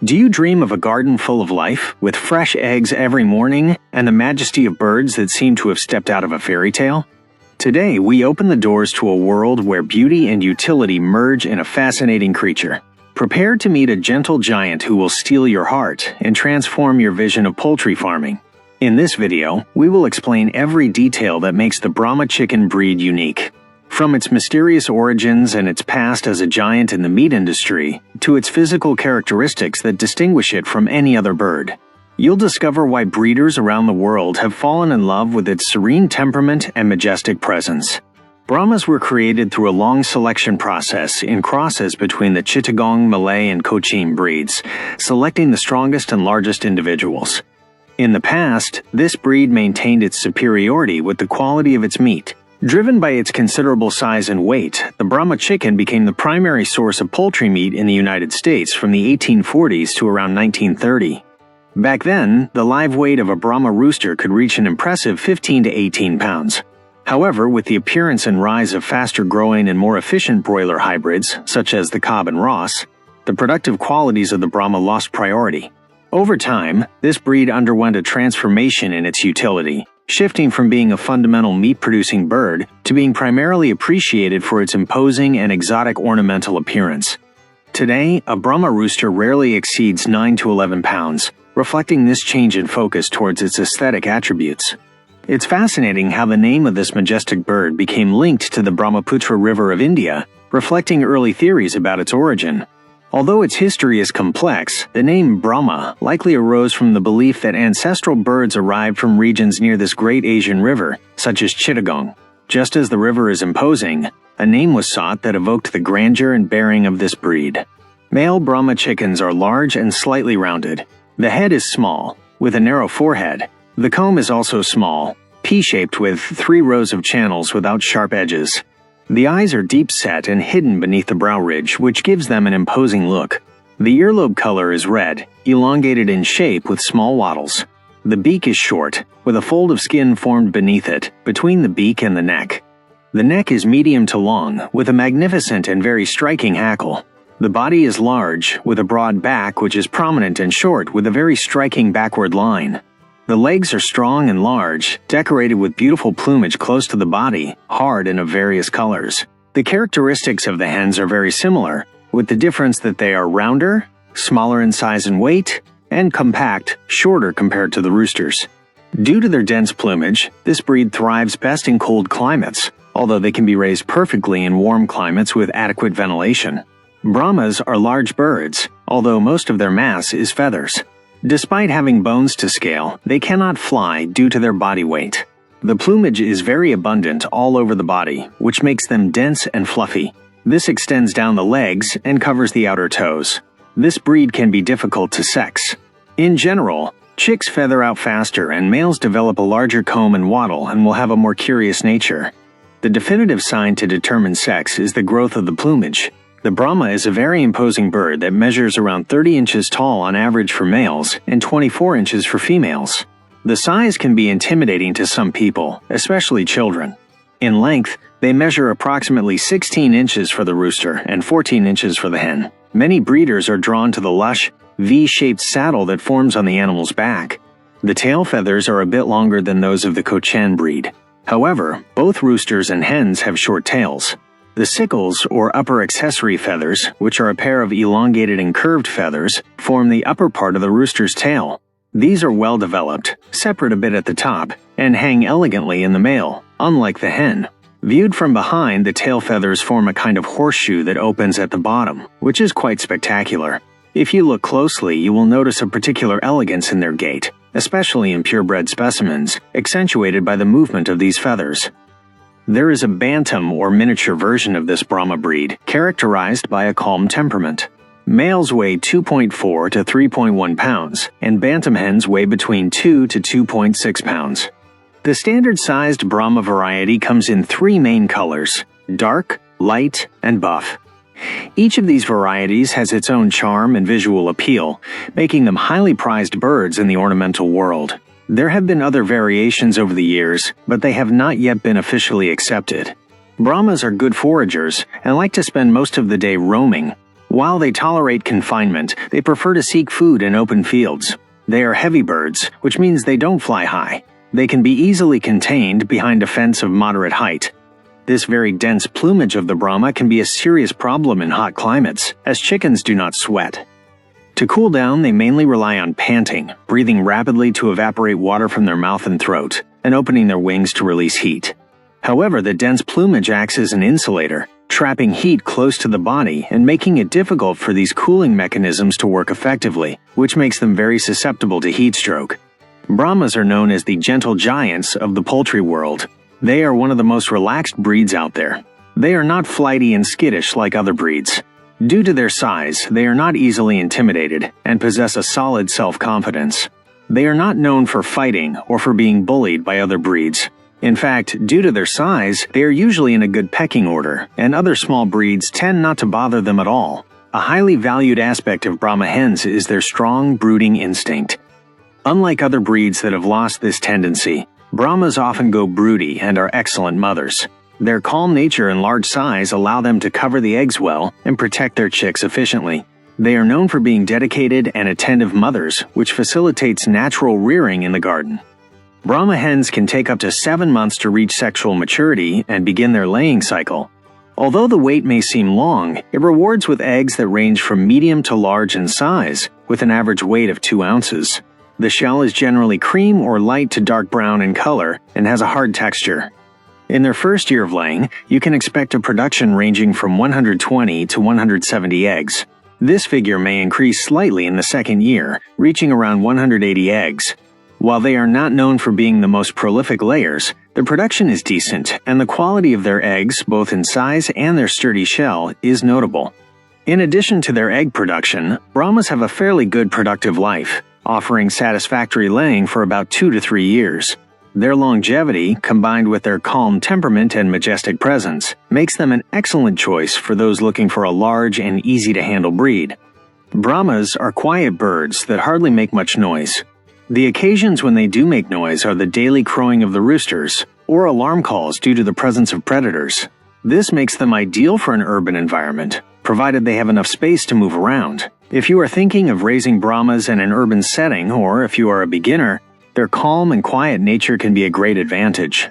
Do you dream of a garden full of life, with fresh eggs every morning, and the majesty of birds that seem to have stepped out of a fairy tale? Today, we open the doors to a world where beauty and utility merge in a fascinating creature. Prepare to meet a gentle giant who will steal your heart and transform your vision of poultry farming. In this video, we will explain every detail that makes the Brahma chicken breed unique. From its mysterious origins and its past as a giant in the meat industry, to its physical characteristics that distinguish it from any other bird. You'll discover why breeders around the world have fallen in love with its serene temperament and majestic presence. Brahmas were created through a long selection process in crosses between the Chittagong, Malay, and Cochin breeds, selecting the strongest and largest individuals. In the past, this breed maintained its superiority with the quality of its meat. Driven by its considerable size and weight, the Brahma chicken became the primary source of poultry meat in the United States from the 1840s to around 1930. Back then, the live weight of a Brahma rooster could reach an impressive 15 to 18 pounds. However, with the appearance and rise of faster-growing and more efficient broiler hybrids, such as the Cobb and Ross, the productive qualities of the Brahma lost priority. Over time, this breed underwent a transformation in its utility, shifting from being a fundamental meat-producing bird to being primarily appreciated for its imposing and exotic ornamental appearance. Today, a Brahma rooster rarely exceeds 9 to 11 pounds, reflecting this change in focus towards its aesthetic attributes. It's fascinating how the name of this majestic bird became linked to the Brahmaputra River of India, reflecting early theories about its origin. Although its history is complex, the name Brahma likely arose from the belief that ancestral birds arrived from regions near this great Asian river, such as Chittagong. Just as the river is imposing, a name was sought that evoked the grandeur and bearing of this breed. Male Brahma chickens are large and slightly rounded. The head is small, with a narrow forehead. The comb is also small, pea-shaped with 3 rows of channels without sharp edges. The eyes are deep-set and hidden beneath the brow ridge, which gives them an imposing look. The earlobe color is red, elongated in shape with small wattles. The beak is short, with a fold of skin formed beneath it, between the beak and the neck. The neck is medium to long, with a magnificent and very striking hackle. The body is large, with a broad back which is prominent and short with a very striking backward line. The legs are strong and large, decorated with beautiful plumage close to the body, hard and of various colors. The characteristics of the hens are very similar, with the difference that they are rounder, smaller in size and weight, and compact, shorter compared to the roosters. Due to their dense plumage, this breed thrives best in cold climates, although they can be raised perfectly in warm climates with adequate ventilation. Brahmas are large birds, although most of their mass is feathers. Despite having bones to scale, they cannot fly due to their body weight. The plumage is very abundant all over the body, which makes them dense and fluffy. This extends down the legs and covers the outer toes. This breed can be difficult to sex. In general, chicks feather out faster and males develop a larger comb and wattle and will have a more curious nature. The definitive sign to determine sex is the growth of the plumage. The Brahma is a very imposing bird that measures around 30 inches tall on average for males and 24 inches for females. The size can be intimidating to some people, especially children. In length, they measure approximately 16 inches for the rooster and 14 inches for the hen. Many breeders are drawn to the lush, V-shaped saddle that forms on the animal's back. The tail feathers are a bit longer than those of the Cochin breed. However, both roosters and hens have short tails. The sickles, or upper accessory feathers, which are a pair of elongated and curved feathers, form the upper part of the rooster's tail. These are well developed, separate a bit at the top, and hang elegantly in the male, unlike the hen. Viewed from behind, the tail feathers form a kind of horseshoe that opens at the bottom, which is quite spectacular. If you look closely, you will notice a particular elegance in their gait, especially in purebred specimens, accentuated by the movement of these feathers. There is a Bantam or miniature version of this Brahma breed, characterized by a calm temperament. Males weigh 2.4 to 3.1 pounds, and Bantam hens weigh between 2 to 2.6 pounds. The standard-sized Brahma variety comes in 3 main colors: dark, light, and buff. Each of these varieties has its own charm and visual appeal, making them highly prized birds in the ornamental world. There have been other variations over the years, but they have not yet been officially accepted. Brahmas are good foragers and like to spend most of the day roaming. While they tolerate confinement, they prefer to seek food in open fields. They are heavy birds, which means they don't fly high. They can be easily contained behind a fence of moderate height. This very dense plumage of the Brahma can be a serious problem in hot climates, as chickens do not sweat. To cool down, they mainly rely on panting, breathing rapidly to evaporate water from their mouth and throat, and opening their wings to release heat. However, the dense plumage acts as an insulator, trapping heat close to the body and making it difficult for these cooling mechanisms to work effectively, which makes them very susceptible to heat stroke. Brahmas are known as the gentle giants of the poultry world. They are one of the most relaxed breeds out there. They are not flighty and skittish like other breeds. Due to their size, they are not easily intimidated and possess a solid self-confidence. They are not known for fighting or for being bullied by other breeds. In fact, due to their size, they are usually in a good pecking order, and other small breeds tend not to bother them at all. A highly valued aspect of Brahma hens is their strong brooding instinct. Unlike other breeds that have lost this tendency, Brahmas often go broody and are excellent mothers. Their calm nature and large size allow them to cover the eggs well and protect their chicks efficiently. They are known for being dedicated and attentive mothers, which facilitates natural rearing in the garden. Brahma hens can take up to 7 months to reach sexual maturity and begin their laying cycle. Although the wait may seem long, it rewards with eggs that range from medium to large in size, with an average weight of 2 ounces. The shell is generally cream or light to dark brown in color and has a hard texture. In their first year of laying, you can expect a production ranging from 120 to 170 eggs. This figure may increase slightly in the second year, reaching around 180 eggs. While they are not known for being the most prolific layers, their production is decent, and the quality of their eggs, both in size and their sturdy shell, is notable. In addition to their egg production, Brahmas have a fairly good productive life, offering satisfactory laying for about 2 to 3 years. Their longevity, combined with their calm temperament and majestic presence, makes them an excellent choice for those looking for a large and easy-to-handle breed. Brahmas are quiet birds that hardly make much noise. The occasions when they do make noise are the daily crowing of the roosters, or alarm calls due to the presence of predators. This makes them ideal for an urban environment, provided they have enough space to move around. If you are thinking of raising Brahmas in an urban setting, or if you are a beginner, their calm and quiet nature can be a great advantage.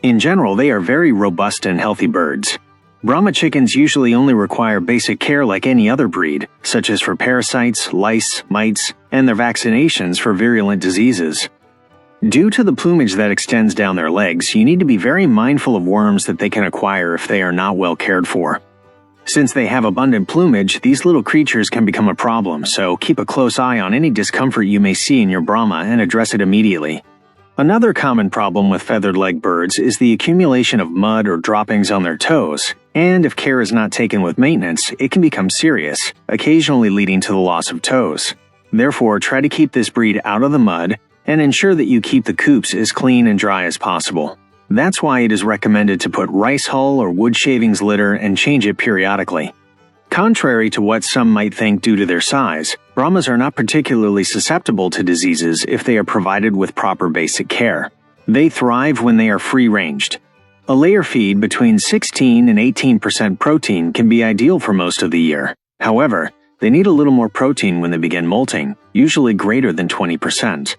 In general, they are very robust and healthy birds. Brahma chickens usually only require basic care like any other breed, such as for parasites, lice, mites, and their vaccinations for virulent diseases. Due to the plumage that extends down their legs, you need to be very mindful of worms that they can acquire if they are not well cared for. Since they have abundant plumage, these little creatures can become a problem, so keep a close eye on any discomfort you may see in your Brahma and address it immediately. Another common problem with feathered-legged birds is the accumulation of mud or droppings on their toes, and if care is not taken with maintenance, it can become serious, occasionally leading to the loss of toes. Therefore, try to keep this breed out of the mud and ensure that you keep the coops as clean and dry as possible. That's why it is recommended to put rice hull or wood shavings litter and change it periodically. Contrary to what some might think due to their size, Brahmas are not particularly susceptible to diseases if they are provided with proper basic care. They thrive when they are free-ranged. A layer feed between 16 and 18% protein can be ideal for most of the year. However, they need a little more protein when they begin molting, usually greater than 20%.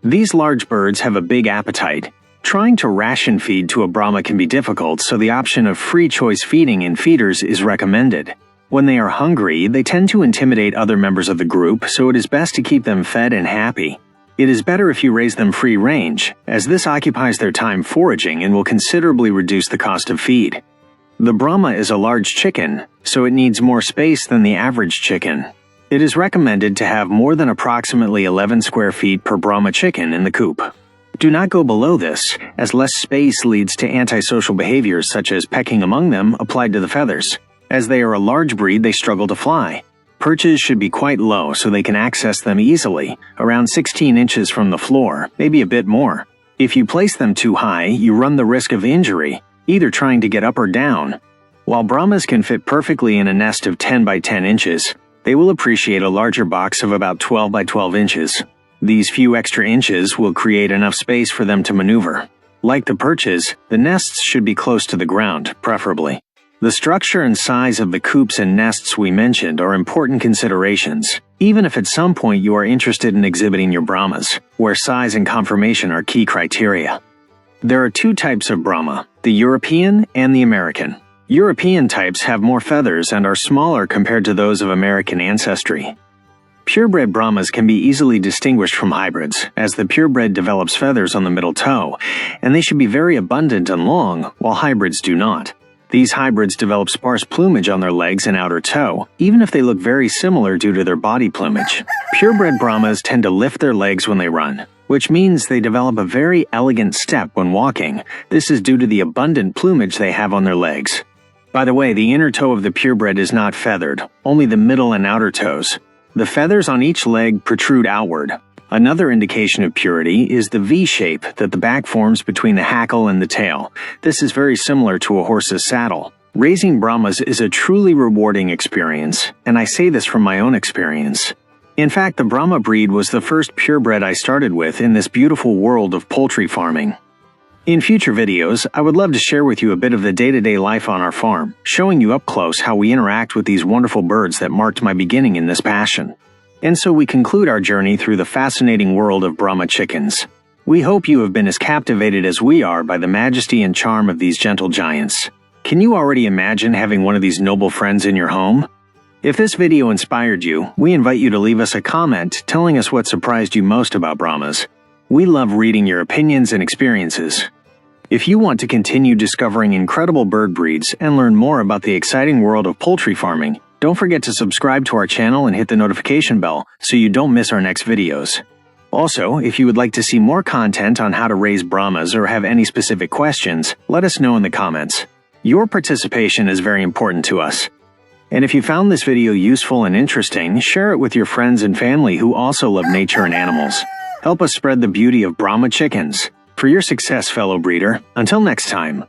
These large birds have a big appetite. Trying to ration feed to a Brahma can be difficult, so the option of free choice feeding in feeders is recommended. When they are hungry, they tend to intimidate other members of the group, so it is best to keep them fed and happy. It is better if you raise them free range, as this occupies their time foraging and will considerably reduce the cost of feed. The Brahma is a large chicken, so it needs more space than the average chicken. It is recommended to have more than approximately 11 square feet per Brahma chicken in the coop. Do not go below this, as less space leads to antisocial behaviors such as pecking among them applied to the feathers. As they are a large breed, they struggle to fly. Perches should be quite low so they can access them easily, around 16 inches from the floor, maybe a bit more. If you place them too high, you run the risk of injury, either trying to get up or down. While Brahmas can fit perfectly in a nest of 10 by 10 inches, they will appreciate a larger box of about 12 by 12 inches. These few extra inches will create enough space for them to maneuver. Like the perches, the nests should be close to the ground, preferably. The structure and size of the coops and nests we mentioned are important considerations, even if at some point you are interested in exhibiting your Brahmas, where size and conformation are key criteria. There are two types of Brahma, the European and the American. European types have more feathers and are smaller compared to those of American ancestry. Purebred Brahmas can be easily distinguished from hybrids, as the purebred develops feathers on the middle toe, and they should be very abundant and long, while hybrids do not. These hybrids develop sparse plumage on their legs and outer toe, even if they look very similar due to their body plumage. Purebred Brahmas tend to lift their legs when they run, which means they develop a very elegant step when walking. This is due to the abundant plumage they have on their legs. By the way, the inner toe of the purebred is not feathered, only the middle and outer toes. The feathers on each leg protrude outward. Another indication of purity is the V shape that the back forms between the hackle and the tail. This is very similar to a horse's saddle. Raising Brahmas is a truly rewarding experience, and I say this from my own experience. In fact, the Brahma breed was the first purebred I started with in this beautiful world of poultry farming. In future videos, I would love to share with you a bit of the day-to-day life on our farm, showing you up close how we interact with these wonderful birds that marked my beginning in this passion. And so we conclude our journey through the fascinating world of Brahma chickens. We hope you have been as captivated as we are by the majesty and charm of these gentle giants. Can you already imagine having one of these noble friends in your home? If this video inspired you, we invite you to leave us a comment telling us what surprised you most about Brahmas. We love reading your opinions and experiences. If you want to continue discovering incredible bird breeds and learn more about the exciting world of poultry farming, don't forget to subscribe to our channel and hit the notification bell so you don't miss our next videos. Also, if you would like to see more content on how to raise Brahmas or have any specific questions, let us know in the comments. Your participation is very important to us. And if you found this video useful and interesting, share it with your friends and family who also love nature and animals. Help us spread the beauty of Brahma chickens. For your success, fellow breeder. Until next time.